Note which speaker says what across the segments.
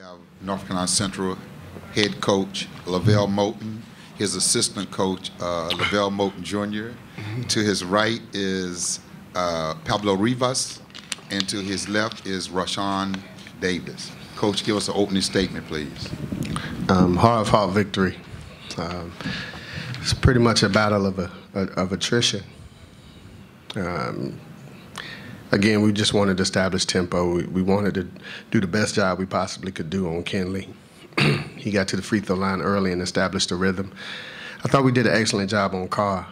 Speaker 1: have North Carolina Central head coach LeVelle Moton, his assistant coach LeVelle Moton Jr. To his right is Pablo Rivas, and to his left is Raasean Davis. Coach, give us an opening statement, please.
Speaker 2: Hard-fought victory. It's pretty much a battle of attrition. Again, we just wanted to establish tempo. We wanted to do the best job we possibly could do on Kenley. He got to the free throw line early and established a rhythm. I thought we did an excellent job on Carr,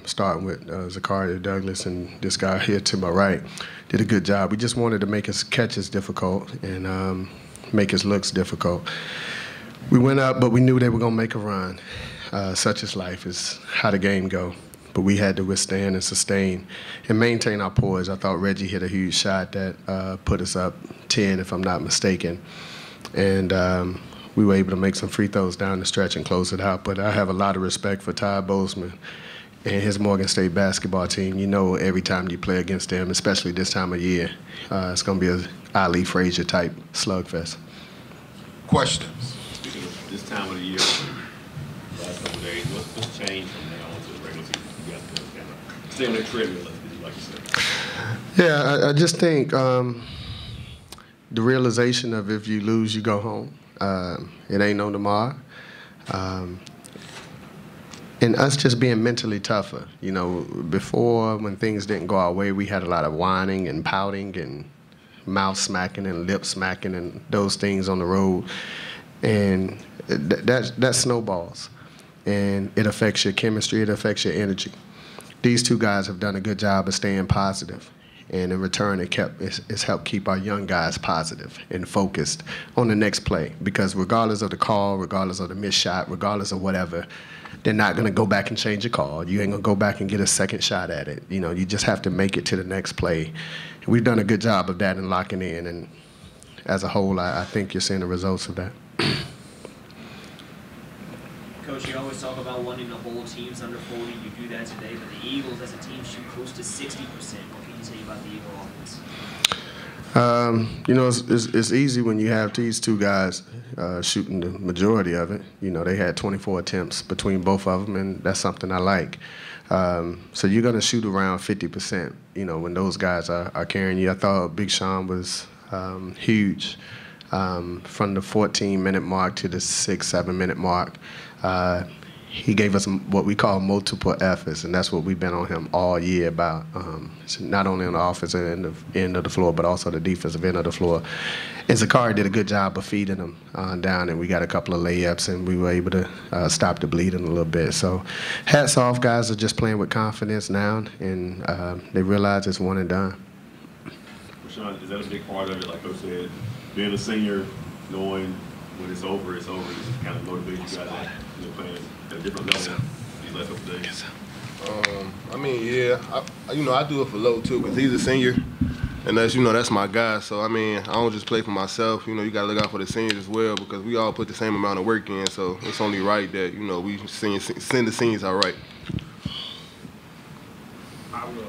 Speaker 2: starting with Zakaria Douglas, and this guy here to my right did a good job. We just wanted to make his catches difficult and make his looks difficult. We went up, but we knew they were going to make a run. Such is life, is how the game go. But we had to withstand and sustain and maintain our poise. I thought Reggie hit a huge shot that put us up 10, if I'm not mistaken. And we were able to make some free throws down the stretch and close it out. But I have a lot of respect for Ty Bozeman and his Morgan State basketball team. You know, every time you play against them, especially this time of year, it's going to be a Ali Frazier-type slugfest.
Speaker 1: Questions?
Speaker 3: Speaking of this time of the year, last couple of days, what's changed from now on to the regular season? You guys can kind of stay on that treadmill, like you said.
Speaker 2: Yeah, I just think the realization of if you lose, you go home. It ain't no tomorrow. And us just being mentally tougher. You know, before, when things didn't go our way, we had a lot of whining and pouting and mouth smacking and lip smacking and those things on the road. And that snowballs. And it affects your chemistry, it affects your energy. These two guys have done a good job of staying positive. And in return, it's helped keep our young guys positive and focused on the next play. Because regardless of the call, regardless of the missed shot, regardless of whatever, they're not going to go back and change a call. You ain't going to go back and get a second shot at it. You know, you just have to make it to the next play. And we've done a good job of that and locking in. And as a whole, I think you're seeing the results of that.
Speaker 4: Coach, you always talk about wanting to hold teams under 40. You do that today, but the Eagles as a team shoot close to 60%. What can you tell you about the Eagle offense?
Speaker 2: You know, it's easy when you have these two guys shooting the majority of it. You know, they had 24 attempts between both of them, and that's something I like. So you're going to shoot around 50%, you know, when those guys are carrying you. I thought Big Sean was huge from the 14-minute mark to the 6-7-minute mark. He gave us what we call multiple efforts, and that's what we've been on him all year about, not only on the offensive end of the floor, but also the defensive end of the floor. And Zakaria did a good job of feeding him down, and we got a couple of layups, and we were able to stop the bleeding a little bit. So hats off, guys are just playing with confidence now, and they realize it's one and done.
Speaker 3: Raasean, is that a big part of it, like Coach said, being a senior, knowing when it's over, it's over, just kind of motivate you guys at playing at a different level these last couple of days?
Speaker 5: I mean, yeah, you know, I do it for Lo too, because he's a senior, and that's, you know, that's my guy. So, I mean, I don't just play for myself. You know, you got to look out for the seniors as well, because we all put the same amount of work in, so it's only right that, you know, we send the seniors out right.
Speaker 6: Pablo,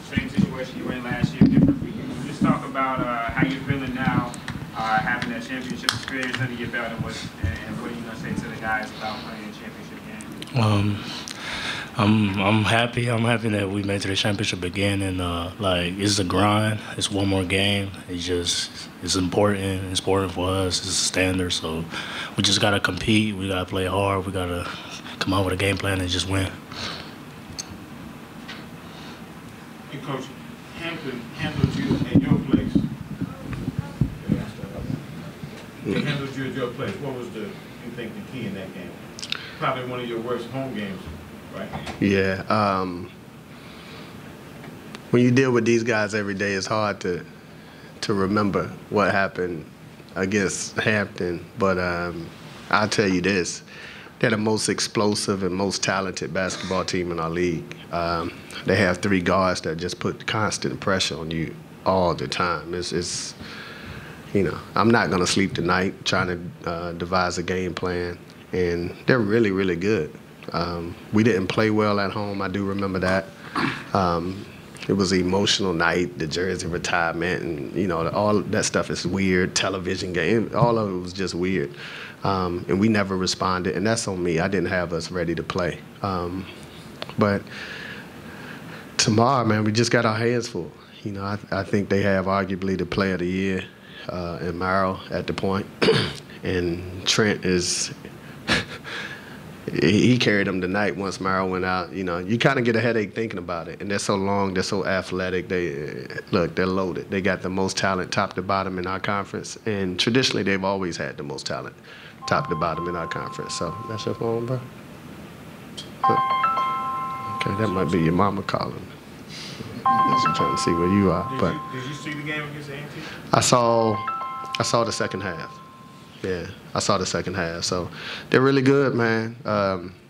Speaker 6: same situation you were in last year, different for you. Just talk about how you're feeling now, having that championship experience under your belt, and what are you going to say to the guys about playing a championship game?
Speaker 7: I'm happy. I'm happy that we made it to the championship again, and like, it's a grind. It's one more game. It's important. It's important for us. It's a standard. So we just gotta compete. We gotta play hard. We gotta come out with a game plan and just win.
Speaker 6: And Coach, Hampton handled you at your place. They handled you at your place. What was you think the key in that game? Probably one of your worst home games, right?
Speaker 2: Yeah. When you deal with these guys every day, it's hard to remember what happened against Hampton. But I'll tell you this. They're the most explosive and most talented basketball team in our league. They have 3 guards that just put constant pressure on you all the time. It's you know, I'm not going to sleep tonight trying to devise a game plan. And they're really, really good. We didn't play well at home. I do remember that. It was an emotional night, the jersey retirement, and you know, all that stuff is weird. Television game, all of it was just weird, and we never responded. And that's on me. I didn't have us ready to play. But tomorrow, man, we just got our hands full. You know, I think they have arguably the player of the year in Merrill at the point, and Trent is. He carried them tonight once Merrill went out. You know, you kind of get a headache thinking about it. And they're so long, they're so athletic. They're loaded. They got the most talent top to bottom in our conference. And traditionally, they've always had the most talent top to bottom in our conference. So that's your phone, bro? Okay, that might be your mama calling. I'm trying to see where you are.
Speaker 6: Did you see the game against A&T?
Speaker 2: I saw the second half. Yeah, I saw the second half. So they're really good, man.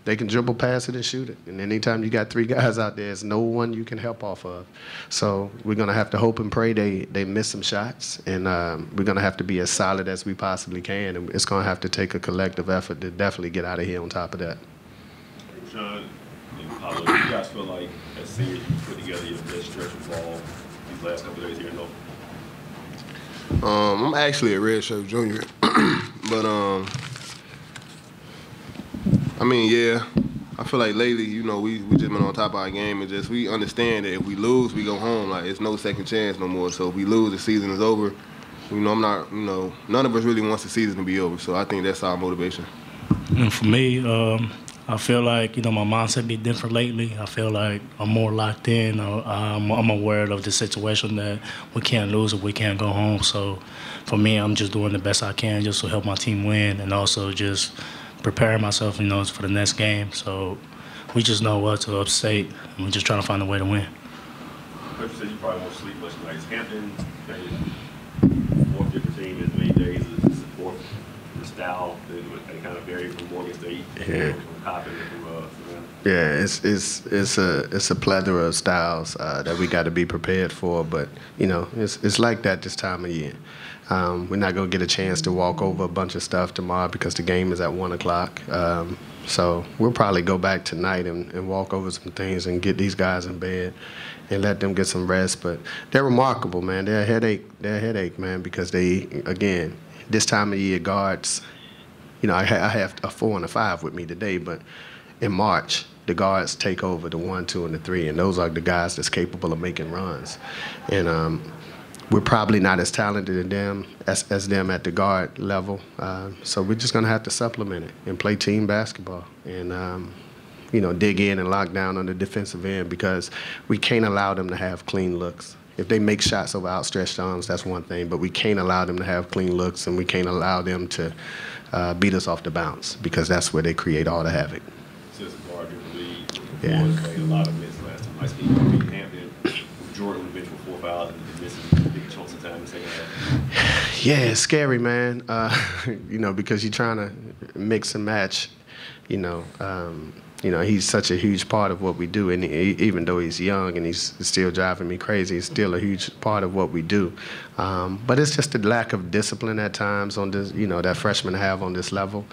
Speaker 2: They can dribble, pass it, and shoot it. And anytime you got 3 guys out there, there's no one you can help off of. So we're going to have to hope and pray they miss some shots. And we're going to have to be as solid as we possibly can. And it's going to have to take a collective effort to definitely get out of here on top of that.
Speaker 3: Sean and Pablo, do you guys feel like as seniors you put together your best stretch of ball these last couple of days here in Norfolk?
Speaker 5: I'm actually a redshirt junior, but I mean, yeah, I feel like lately, you know, we just been on top of our game, and just we understand that if we lose, we go home. Like it's no second chance no more. So if we lose, the season is over. You know, I'm not, you know, none of us really wants the season to be over. So I think that's our motivation.
Speaker 7: And for me, I feel like, you know, my mindset be different lately. I feel like I'm more locked in. I'm aware of the situation that we can't lose or we can't go home. So for me, I'm just doing the best I can just to help my team win and also just prepare myself, you know, for the next game. So we just know what to upstate, and we're just trying to find a way to win.
Speaker 3: Coach said you probably won't sleep much tonight. Hampton, fourth different team in many days. Is the fourth style they kind of vary from Morgan State.
Speaker 2: Yeah.
Speaker 3: From Coppin to
Speaker 2: Yeah, it's a plethora of styles that we got to be prepared for. But you know, it's like that this time of year. We're not gonna get a chance to walk over a bunch of stuff tomorrow because the game is at 1 o'clock. So we'll probably go back tonight and walk over some things and get these guys in bed and let them get some rest. But they're remarkable, man. They're a headache, man, because they, again, this time of year guards, you know, I have a 4 and a 5 with me today, but in March, the guards take over the 1, 2, and the 3, and those are the guys that's capable of making runs. And we're probably not as talented as them at the guard level, so we're just gonna have to supplement it and play team basketball and you know, dig in and lock down on the defensive end because we can't allow them to have clean looks. If they make shots over outstretched arms, that's one thing, but we can't allow them to have clean looks, and we can't allow them to beat us off the bounce because that's where they create all the havoc.
Speaker 3: Since the guard in the league,
Speaker 2: Yeah.
Speaker 3: played a lot of minutes last time. I speak of Hampton. Jordan was bench for 4 fouls and missing big chunks of time in the second half.
Speaker 2: Yeah, it's scary, man. You know, because you're trying to mix and match. You know, he's such a huge part of what we do, and even though he's young and he's still driving me crazy, he's still a huge part of what we do. But it's just a lack of discipline at times on this, you know, that freshmen have on this level.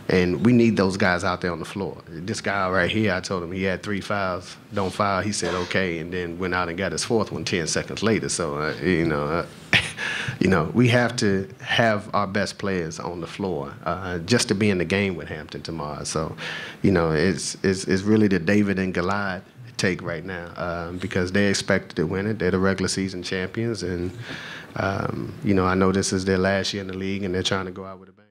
Speaker 2: And we need those guys out there on the floor. This guy right here, I told him he had 3 fouls. Don't foul. He said okay, and then went out and got his 4th one 10 seconds later. So you know, we have to have our best players on the floor just to be in the game with Hampton tomorrow. So, you know, it's really the David and Goliath take right now because they expected to win it. They're the regular season champions, and you know, I know this is their last year in the league, and they're trying to go out with a bang.